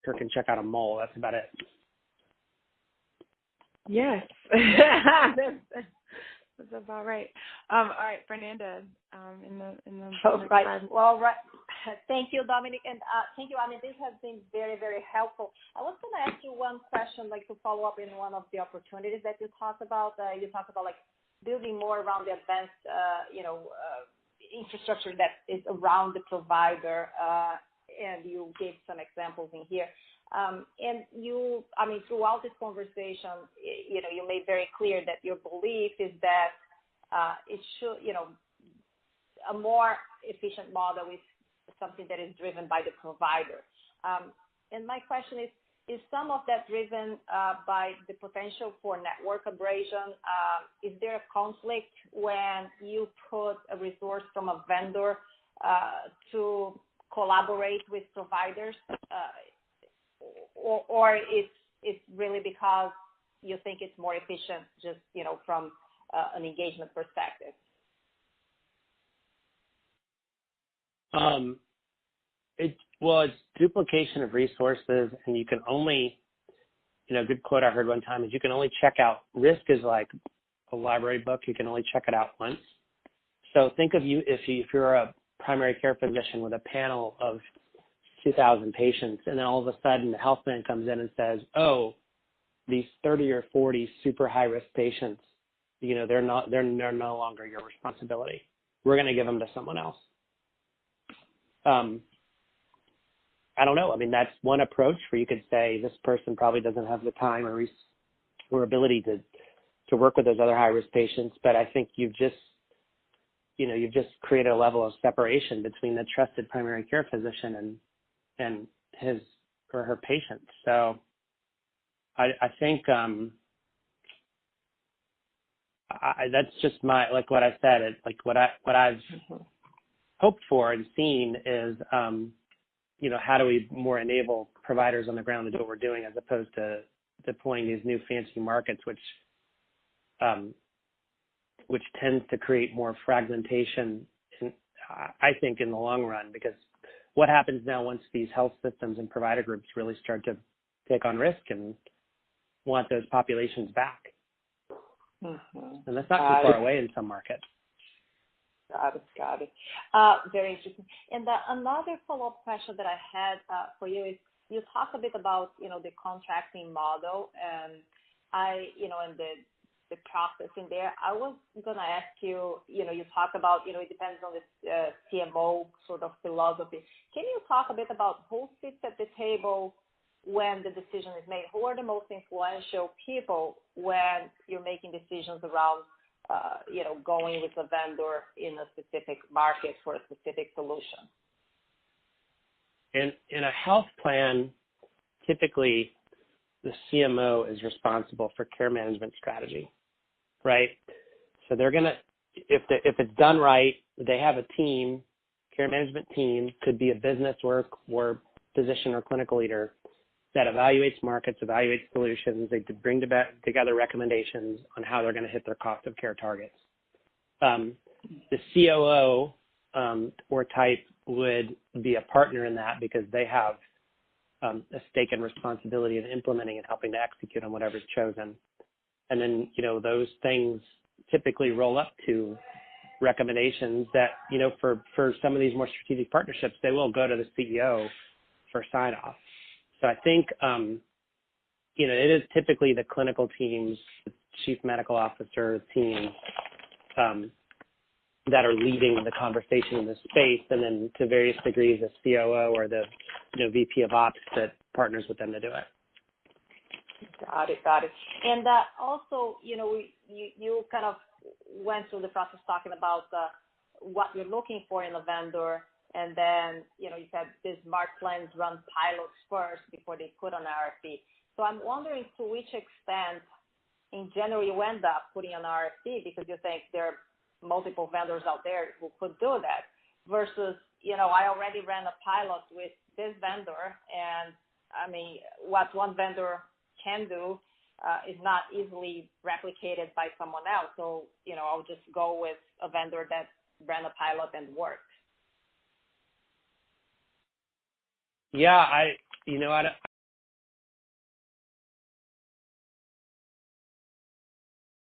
doctor can check out a mole. That's about it. Yes. That's about right. All right, Fernanda, in the right. Well, right. Thank you, Dominic, and thank you. I mean, this has been very, very helpful. I was going to ask you one question, like to follow up in one of the opportunities that you talked about. You talked about like building more around the advanced, infrastructure that is around the provider, and you gave some examples in here. And you, I mean, throughout this conversation, you made very clear that your belief is that it should, a more efficient model is something that is driven by the provider. And my question is some of that driven by the potential for network abrasion? Is there a conflict when you put a resource from a vendor to collaborate with providers? Or it's really because you think it's more efficient just, from an engagement perspective? It's duplication of resources, and you can only, a good quote I heard one time is you can only check out, risk is like a library book, you can only check it out once. So think of if you're a primary care physician with a panel of 2,000 patients, and then all of a sudden the health plan comes in and says, oh, these 30 or 40 super high-risk patients, they're no longer your responsibility. We're going to give them to someone else. I don't know. I mean, that's one approach where you could say this person probably doesn't have the time or ability to work with those other high-risk patients. But I think you've just created a level of separation between the trusted primary care physician and his or her patient. So I think that's just like what I said. It's like what I've hoped for and seen is, how do we more enable providers on the ground to do what we're doing as opposed to deploying these new fancy markets, which tends to create more fragmentation, I think, in the long run, because what happens now once these health systems and provider groups really start to take on risk and want those populations back? Mm-hmm. And that's not too far away in some markets. Got it. Very interesting. And another follow-up question that I had for you is, you talk a bit about, the contracting model and and the process in there. I was going to ask you, you talk about, it depends on the CMO sort of philosophy. Can you talk a bit about who sits at the table when the decision is made? Who are the most influential people when you're making decisions around going with a vendor in a specific market for a specific solution? In a health plan, typically the CMO is responsible for care management strategy, right? So they're going to, if it's done right, they have a team, care management team, could be a business or physician or clinical leader, that evaluates markets, evaluates solutions. They bring together recommendations on how they're going to hit their cost of care targets. The COO or type would be a partner in that because they have a stake and responsibility in implementing and helping to execute on whatever's chosen. And then, those things typically roll up to recommendations that, for some of these more strategic partnerships, they will go to the CEO for sign-off. So I think, it is typically the clinical teams, the chief medical officer team that are leading the conversation in this space, and then to various degrees, the COO or the VP of Ops that partners with them to do it. Got it. And also, you kind of went through the process talking about what you're looking for in a vendor. And then, you said these smart plans run pilots first before they put on RFP. So I'm wondering to which extent, in general, you end up putting an RFP because you think there are multiple vendors out there who could do that versus, I already ran a pilot with this vendor, and, I mean, what one vendor can do is not easily replicated by someone else. So, I'll just go with a vendor that ran a pilot and worked. Yeah, I